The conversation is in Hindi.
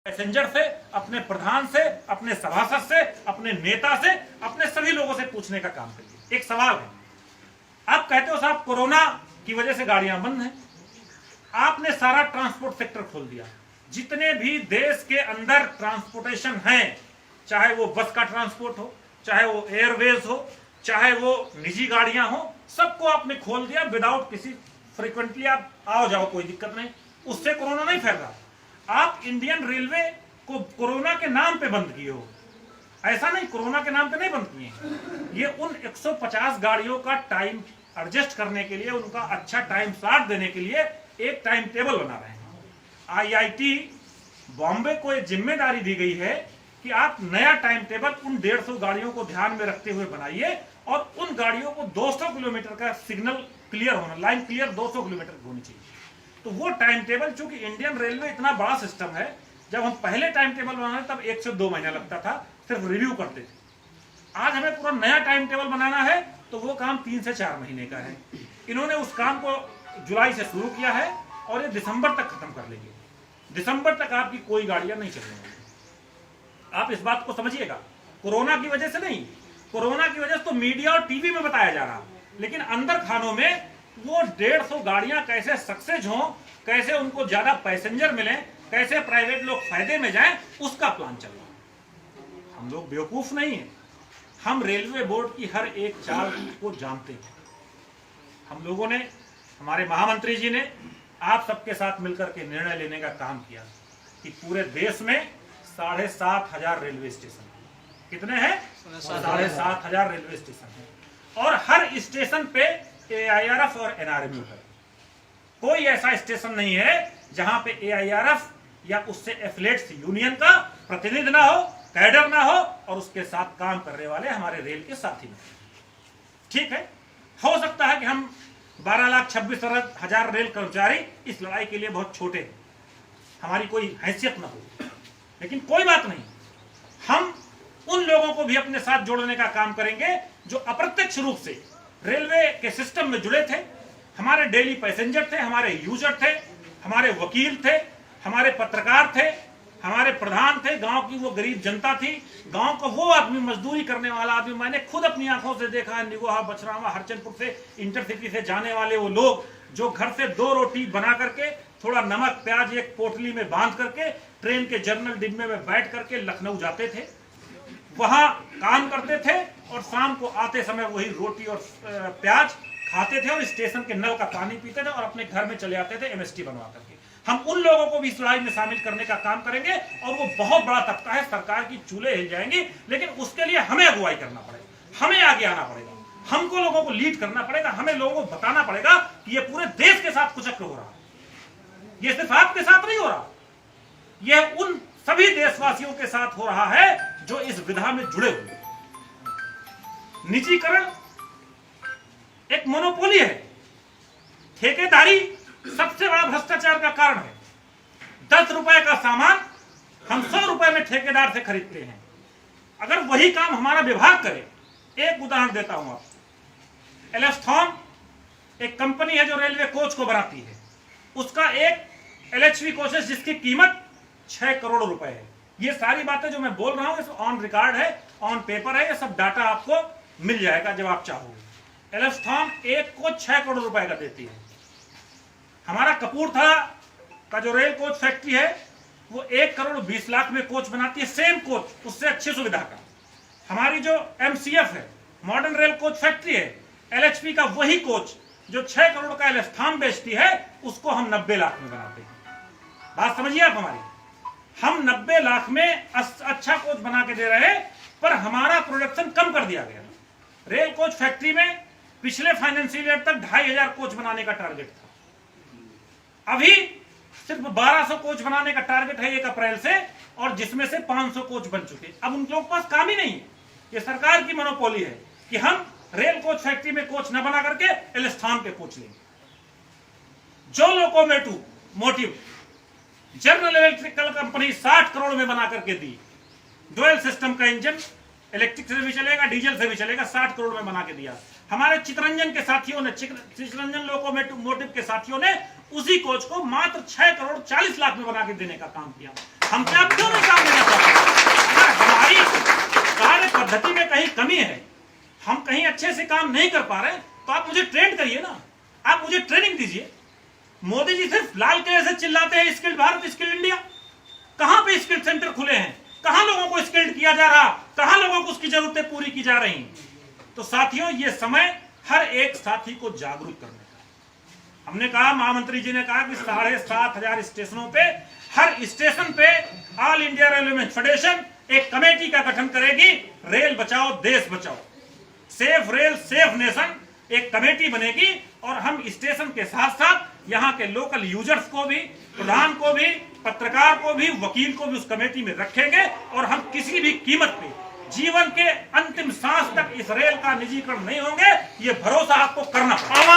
पैसेंजर से, अपने प्रधान से, अपने सभासद से, अपने नेता से, अपने सभी लोगों से पूछने का काम करिए। एक सवाल है, आप कहते हो साहब कोरोना की वजह से गाड़ियां बंद हैं, आपने सारा ट्रांसपोर्ट सेक्टर खोल दिया। जितने भी देश के अंदर ट्रांसपोर्टेशन है, चाहे वो बस का ट्रांसपोर्ट हो, चाहे वो एयरवेज हो, चाहे वो निजी गाड़ियां हो, सबको आपने खोल दिया विदाउट किसी फ्रीक्वेंटली आप आओ जाओ, कोई दिक्कत नहीं, उससे कोरोना नहीं फैल रहा। आप इंडियन रेलवे को कोरोना के नाम पे बंद किए हो, ऐसा नहीं, कोरोना के नाम पे नहीं बंद किए। ये उन 150 गाड़ियों का टाइम एडजस्ट करने के लिए, उनका अच्छा टाइम स्लॉट देने के लिए एक टाइम टेबल बना रहे हैं। आईआईटी बॉम्बे को एक जिम्मेदारी दी गई है कि आप नया टाइम टेबल उन 150 गाड़ियों को ध्यान में रखते हुए बनाइए और उन गाड़ियों को 200 किलोमीटर का सिग्नल क्लियर होना, लाइन क्लियर 200 किलोमीटर की होनी चाहिए। तो वो टाइम टेबल, चूंकि इंडियन रेलवे इतना बड़ा सिस्टम है, जब हम पहले टाइम टेबल बनाए तब 1 से 2 महीना लगता था, सिर्फ रिव्यू करते थे। आज हमें पूरा नया टाइम टेबल बनाना है तो वो काम 3 से 4 महीने का है। इन्होंने उस काम को जुलाई से शुरू किया है और ये दिसंबर तक खत्म कर लेंगे। दिसंबर तक आपकी कोई गाड़ियां नहीं चलने वाली। आप इस बात को समझिएगा, कोरोना की वजह से नहीं, कोरोना की वजह से तो मीडिया और टीवी में बताया जा रहा, लेकिन अंदर खानों में वो 150 गाड़ियां कैसे सक्सेस हों, कैसे उनको ज्यादा पैसेंजर मिले, कैसे प्राइवेट लोग फायदे में जाएं, उसका प्लान चल रहा है। हम लोग बेवकूफ नहीं है, हम रेलवे बोर्ड की हर एक चाल को जानते हैं। हम लोगों ने, हमारे महामंत्री जी ने आप सबके साथ मिलकर के निर्णय लेने का काम किया कि पूरे देश में 7,500 रेलवे स्टेशन, कितने हैं? 7,500 रेलवे स्टेशन है और हर स्टेशन पे AIRF और NRMU है। कोई ऐसा स्टेशन नहीं है जहां पे AIRF या उससे एफिलिएट्स यूनियन का प्रतिनिधि ना हो, कैडर ना हो और उसके साथ काम करने वाले हमारे रेल के साथी ना। ठीक है, हो सकता है कि हम 12,26,000 रेल कर्मचारी इस लड़ाई के लिए बहुत छोटे हैं, हमारी कोई हैसियत ना हो, लेकिन कोई बात नहीं, हम उन लोगों को भी अपने साथ जोड़ने का काम करेंगे जो अप्रत्यक्ष रूप से रेलवे के सिस्टम में जुड़े थे। हमारे डेली पैसेंजर थे, हमारे यूजर थे, हमारे वकील थे, हमारे पत्रकार थे, हमारे प्रधान थे, गांव की वो गरीब जनता थी, गांव का वो आदमी, मजदूरी करने वाला आदमी। मैंने खुद अपनी आंखों से देखा है, निगोहा, बछरावा, हरचंदपुर से इंटरसिटी से जाने वाले वो लोग जो घर से 2 रोटी बना करके, थोड़ा नमक प्याज एक पोटली में बांध करके ट्रेन के जनरल डिब्बे में बैठ करके लखनऊ जाते थे, वहां काम करते थे और शाम को आते समय वही रोटी और प्याज खाते थे और स्टेशन के नल का पानी पीते थे और अपने घर में चले आते थे MST बनवा करके। हम उन लोगों को भी इस लड़ाई में शामिल करने का काम करेंगे और वो बहुत बड़ा तबका है, सरकार की चूल्हे हिल जाएंगी, लेकिन उसके लिए हमें अगुवाई करना पड़ेगा, हमें आगे आना पड़ेगा, हमको लोगों को लीड करना पड़ेगा, हमें लोगों को बताना पड़ेगा कि ये पूरे देश के साथ कुचक्र हो रहा है, ये सिर्फ आपके साथ नहीं हो रहा, यह उन सभी देशवासियों के साथ हो रहा है जो इस विधा में जुड़े हुए। निजीकरण एक मोनोपोली है, ठेकेदारी सबसे बड़ा भ्रष्टाचार का कारण है। 10 रुपए का सामान हम 100 रुपए में ठेकेदार से खरीदते हैं। अगर वही काम हमारा विभाग करे, एक उदाहरण देता हूं आपको, एलेस्थॉन एक कंपनी है जो रेलवे कोच को बनाती है, उसका एक LHV कोच है जिसकी कीमत 6 करोड़ रुपए है। ये सारी बातें जो मैं बोल रहा हूं ऑन रिकॉर्ड है, ऑन पेपर है, ये सब डाटा आपको मिल जाएगा जब आप चाहोगे। एलेस्थॉन एक कोच 6 करोड़ रुपए का देती है। हमारा कपूरथला का जो रेल कोच फैक्ट्री है वो 1 करोड़ 20 लाख में कोच बनाती है, सेम कोच, उससे अच्छी सुविधा का। हमारी जो MCF है, मॉडर्न रेल कोच फैक्ट्री है, LHP का वही कोच जो 6 करोड़ का एलेस्थॉन बेचती है, उसको हम 90 लाख में बनाते हैं। बात समझिए आप हमारी, हम 90 लाख में अच्छा कोच बना के दे रहे हैं, पर हमारा प्रोडक्शन कम कर दिया गया। रेल कोच फैक्ट्री में पिछले फाइनेंशियल ईयर तक 2,500 कोच बनाने का टारगेट था, अभी सिर्फ 1200 कोच बनाने का टारगेट है 1 अप्रैल से, और जिसमें से 500 कोच बन चुके। अब उन लोगों के पास काम ही नहीं है, ये सरकार की मोनोपोली है कि हम रेल कोच फैक्ट्री में कोच न बना करके एलेस्थॉन के कोच लेंगे। जो locomotive general electrical company 60 crore में बना करके दी, डुअल सिस्टम का इंजन, इलेक्ट्रिक से भी चलेगा, डीजल से भी चलेगा, 60 करोड़ में बना के दिया। हमारे चितरंजन के साथियों ने, चितरंजन लोकोमोटिव के साथियों ने उसी कोच को मात्र 6 करोड़ 40 लाख में बना के देने का काम किया। हम क्या कमी है, हम कहीं अच्छे से काम नहीं कर पा रहे, तो आप मुझे ट्रेन करिए ना, आप मुझे ट्रेनिंग दीजिए। मोदी जी सिर्फ लाल किले से चिल्लाते हैं स्किल्ड भारत, स्किल्ड इंडिया। कहां पे स्किल्ड सेंटर खुले हैं, कहां लोगों को स्किल्ड किया जा रहा, कहां लोगों को उसकी जरूरतें पूरी की जा रही। तो साथियों, ये समय हर एक साथी को जागरूक करने का। हमने कहा, महामंत्री जी ने कहा कि 7,500 स्टेशनों पे, हर स्टेशन पे ऑल इंडिया रेलवे फेडरेशन एक कमेटी का गठन करेगी, रेल बचाओ देश बचाओ, सेफ रेल सेफ नेशन, एक कमेटी बनेगी। और हम स्टेशन के साथ साथ यहाँ के लोकल यूजर्स को भी, प्रधान को भी, पत्रकार को भी, वकील को भी उस कमेटी में रखेंगे। और हम किसी भी कीमत पे जीवन के अंतिम सांस तक इस रेल का निजीकरण नहीं होंगे, ये भरोसा आपको करना पड़ेगा।